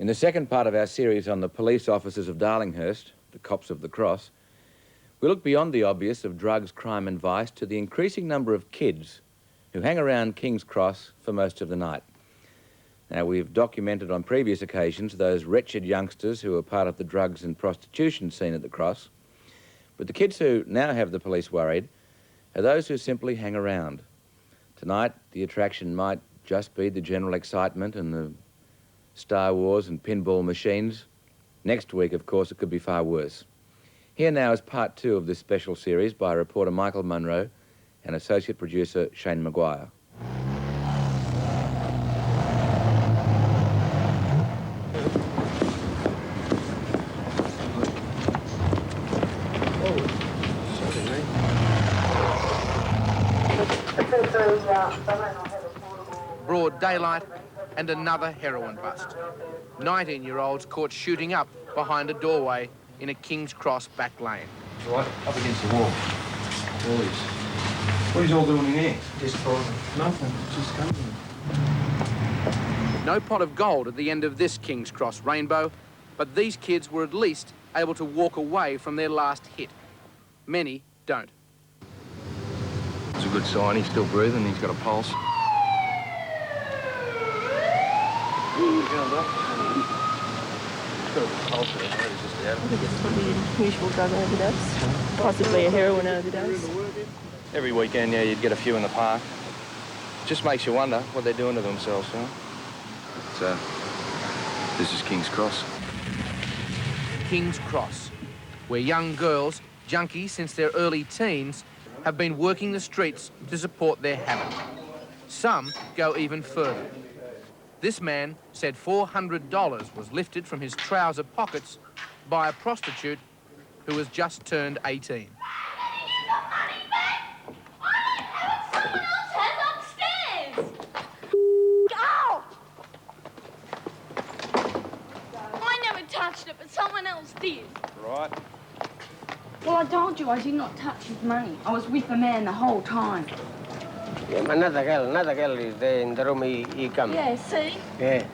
In the second part of our series on the police officers of Darlinghurst, the cops of the cross, we look beyond the obvious of drugs, crime and vice to the increasing number of kids who hang around King's Cross for most of the night. Now, we've documented on previous occasions those wretched youngsters who are part of the drugs and prostitution scene at the cross, but the kids who now have the police worried are those who simply hang around. Tonight, the attraction might just be the general excitement and the Star Wars and pinball machines. Next week, of course, it could be far worse. Here now is part 2 of this special series by reporter Michael Munro and associate producer Shane Maguire. Broad daylight and another heroin bust. 19-year-olds caught shooting up behind a doorway in a King's Cross back lane. Right, up against the wall. Boys. What are you all doing in here? Just talking. Nothing, just coming. No pot of gold at the end of this King's Cross rainbow, but these kids were at least able to walk away from their last hit. Many don't. It's a good sign. He's still breathing. He's got a pulse. I think it's probably a usual drug overdose, possibly a heroin overdose. Every weekend, yeah, you'd get a few in the park. Just makes you wonder what they're doing to themselves, you know? So, this is King's Cross. King's Cross, where young girls, junkies since their early teens, have been working the streets to support their habit. Some go even further. This man said $400 was lifted from his trouser pockets by a prostitute who has just turned 18. It, but someone else did. Right. Well, I told you I did not touch his money. I was with the man the whole time. Yeah, another girl is there in the room. He comes. Yeah, see? Yeah.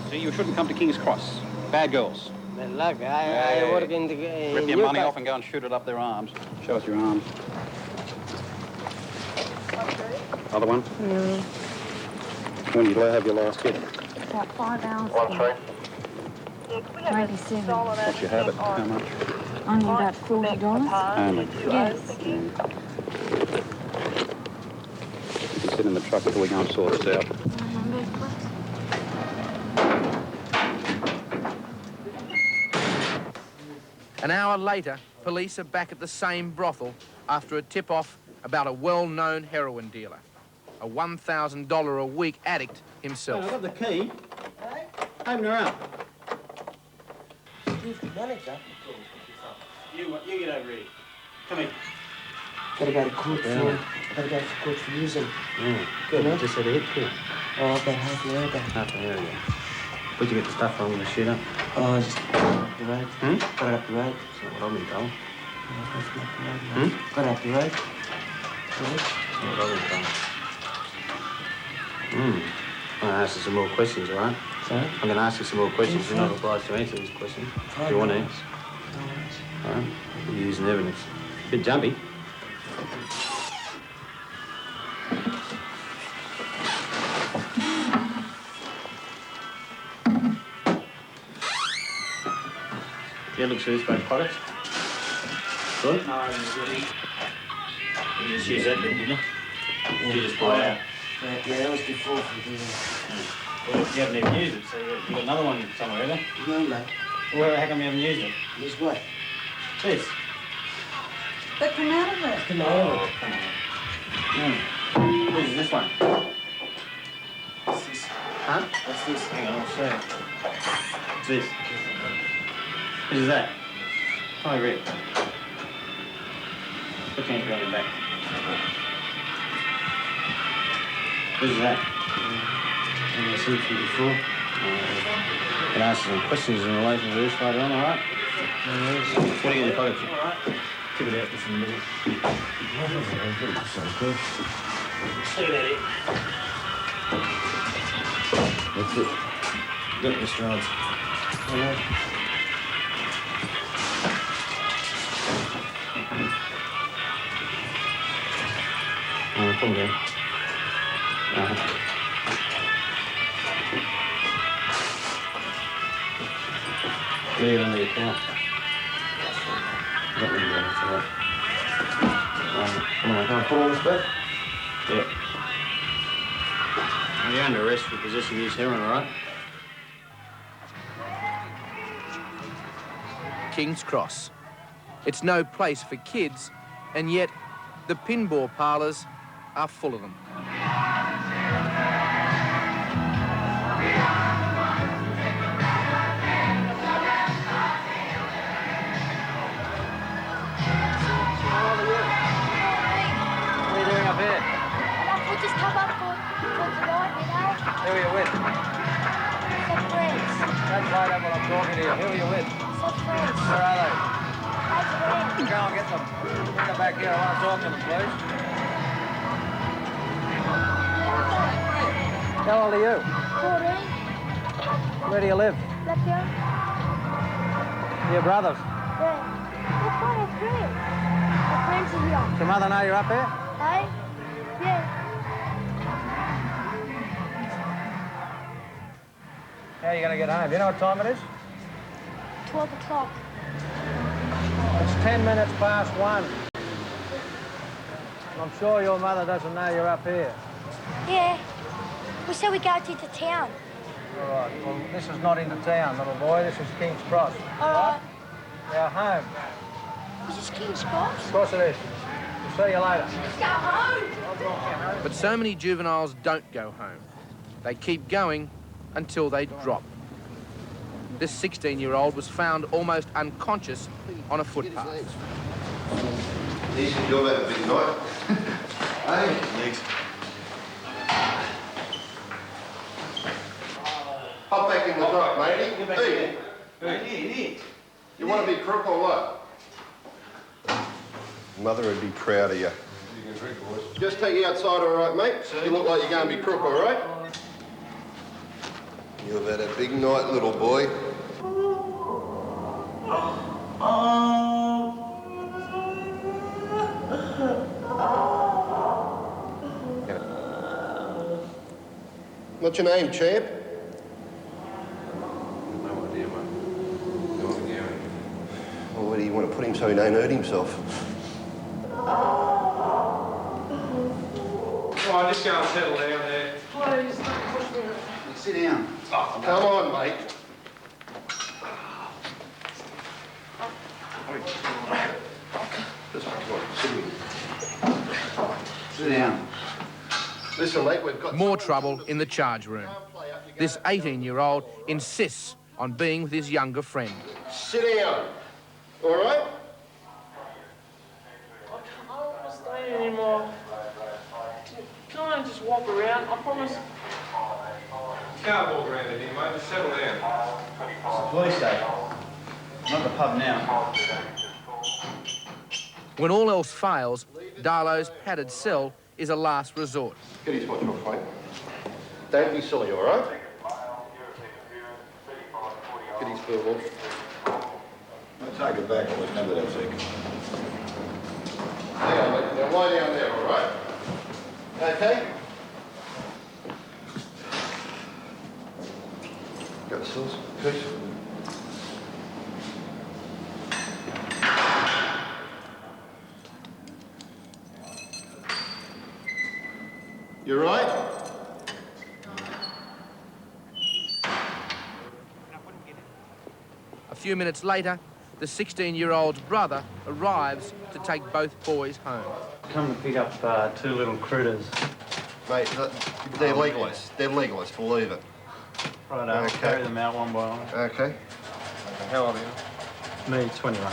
See, you shouldn't come to King's Cross. Bad girls. Bad luck. I work in the... Rip your money off and go and shoot it up their arms. Show us your arms. Other one? Yeah. When did you have your last hit? About 5 hours ago. 97. What's your habit? How much? Only about $40. Only. Yes. You can sit in the truck until we go and sort this out. An hour later, police are back at the same brothel after a tip-off about a well-known heroin dealer, a $1,000 a week addict himself. I've got the key. Open her up. Manager. You get over here. Come here. Gotta go to court for Gotta go to court for using. Good. You just had a hit, good. Oh, about half an hour ago. Half an hour ago. Where'd you get the stuff from with the shit up? Oh, just got it up the road. Got it up the road. That's not what I've been told. Got it up the road. That's not what I've been told. I'm going to ask you some more questions, all right? Sorry? I'm going to ask you some more questions. You're not obliged to answer these questions. If you want to. All right? You're using evidence. A bit jumpy. Yeah, looks through both products. Good? No, you just use that bit, didn't you? Yeah. You just pull it out. Yeah, that was before for the... Well, you haven't even used it, so you got another one somewhere, have you? No, mate. Well, how come you haven't used it? Use what? This. But come out of it. Come on. Oh, come on. What is this one? What's this? Huh? What's this? Hang on, I'll show you. What's this? What is that? Oh, read. Put your hands behind your back. What is that? I've seen it from before. Can I ask you some questions in relation to this later on, all right? What do you get in your pocket? All right. Tip it out just in the middle. Stick it out here. That's it. Got your strides. Pull down. Leave it under your count. Let me go, that's all right. Come on, can I pull on this back? Yep. Now you're under arrest for possession of use heroin, all right? King's Cross. It's no place for kids, and yet the pinball parlours are full of them. Just come up for tonight, you know? Who are you with? Some friends. Don't play that while I'm talking to you. Who are you with? Some friends. Where are they? My friends. Go and get them. Bring them back here. I want to talk to them, please. How old are you? 14. Where do you live? Left here? Your brothers. Yeah. That's my friends. My friends are here. Does your mother know you're up here? Hey? Yeah. How are you going to get home? Do you know what time it is? 12 o'clock. It's 10 minutes past 1. I'm sure your mother doesn't know you're up here. Yeah. We said we go to the town. All right. Well, this is not into town, little boy. This is King's Cross. All right. Our home. Is this King's Cross? Of course it is. We'll see you later. Let's go home. But so many juveniles don't go home. They keep going until they drop. This 16-year-old was found almost unconscious on a footpath. Easy job at a big night. Hey? Thanks. Hop back in the truck, matey. Hey. You want to be crook or what? Mother would be proud of you. Just take you outside, all right, mate? You look like you're going to be crook, all right? You've had a big night, little boy. What's your name, champ? No idea, mate. No idea. Well, where do you want to put him so he don't hurt himself? Come on, just go and settle down there. Please, don't push me. Sit down. Oh, come on, mate. Sit down. Listen, mate, we've got... More trouble in the charge room. This 18-year-old insists on being with his younger friend. Sit down, all right? I don't want to stay anymore. Can I just walk around? I promise. You can't walk around in here, mate. Just settle down. It's the police station. Not the pub now. When all else fails, Darlow's padded cell is a last resort. Get his watch off, mate. Don't be silly, all right? Get his bill off. I'll take it back. I was never that sick. Hang on, mate. Now lie down there, all right? Okay? Got the sauce? Peace. You right? A few minutes later, the 16-year-old's brother arrives to take both boys home. Come to pick up two little critters. Mate, they're legalists. They're legalists. We'll leave it. Right, I'll Okay. carry them out one by one. Okay. How old are you? Me, 21.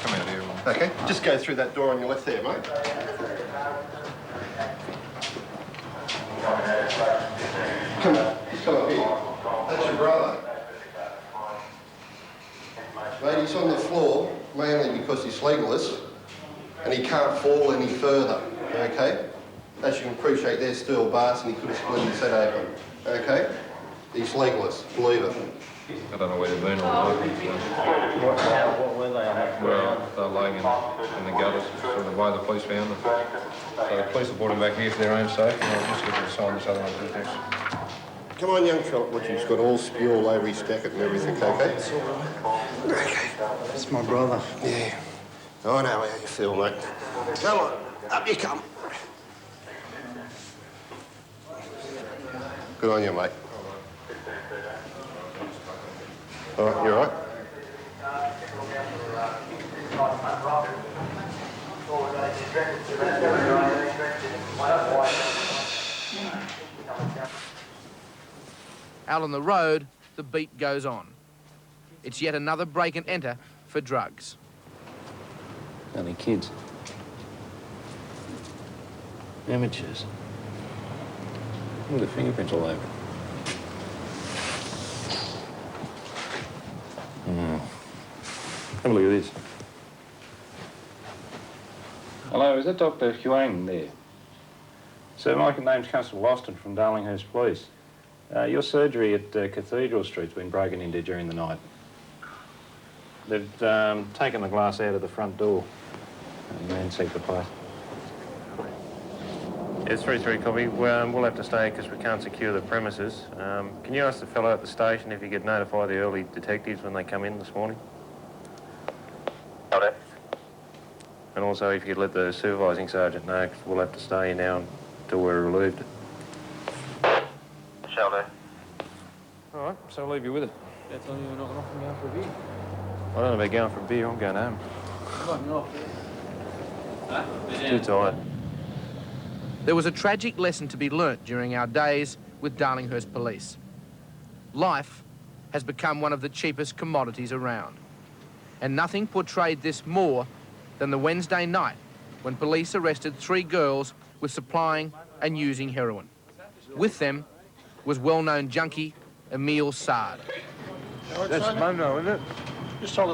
Come out here. Okay. Just go through that door on your left there, mate. Come on. Just come up here. That's your brother. Mate, he's on the floor, mainly because he's legalist, and he can't fall any further, okay? As you can appreciate, there's steel bars and he could have split his head open, okay? He's legless, believe it. I don't know where they've been all night. What were they? Well, they're laying in the gutters, so the way the police found them. So the police have brought them back here for their own safety, and I'll just get them to sign this other one to this. Come on, young fella. What, he's got all spew all over his jacket and everything, okay? It's all right. Okay. It's my brother. Yeah. I know how you feel, mate. Come on, up you come. Good on you, mate. All right, you all right? Out on the road, the beat goes on. It's yet another break and enter for drugs. Only kids. Amateurs. Look at the fingerprints all over. Have a look at this. Hello, is that Dr. Heroin there? Sir, my name's Constable Austin from Darlinghurst Police. Your surgery at Cathedral Street's been broken into during the night. They've taken the glass out of the front door and ransacked the place. It's 3-3 copy. We'll have to stay because we can't secure the premises. Can you ask the fellow at the station if you could notify the early detectives when they come in this morning? Got it. And also if you could let the supervising sergeant know, because we'll have to stay here now until we're relieved. Shall do. All right, so I'll leave you with it. That's only you're not going to go for a beer. I don't know about going for a beer, I'm going home. Come on, you're off. Huh? Too tired. There was a tragic lesson to be learnt during our days with Darlinghurst Police. Life has become one of the cheapest commodities around. And nothing portrayed this more than the Wednesday night when police arrested 3 girls with supplying and using heroin. With them was well-known junkie Emil Sard. That's Mono, isn't it? Just hold it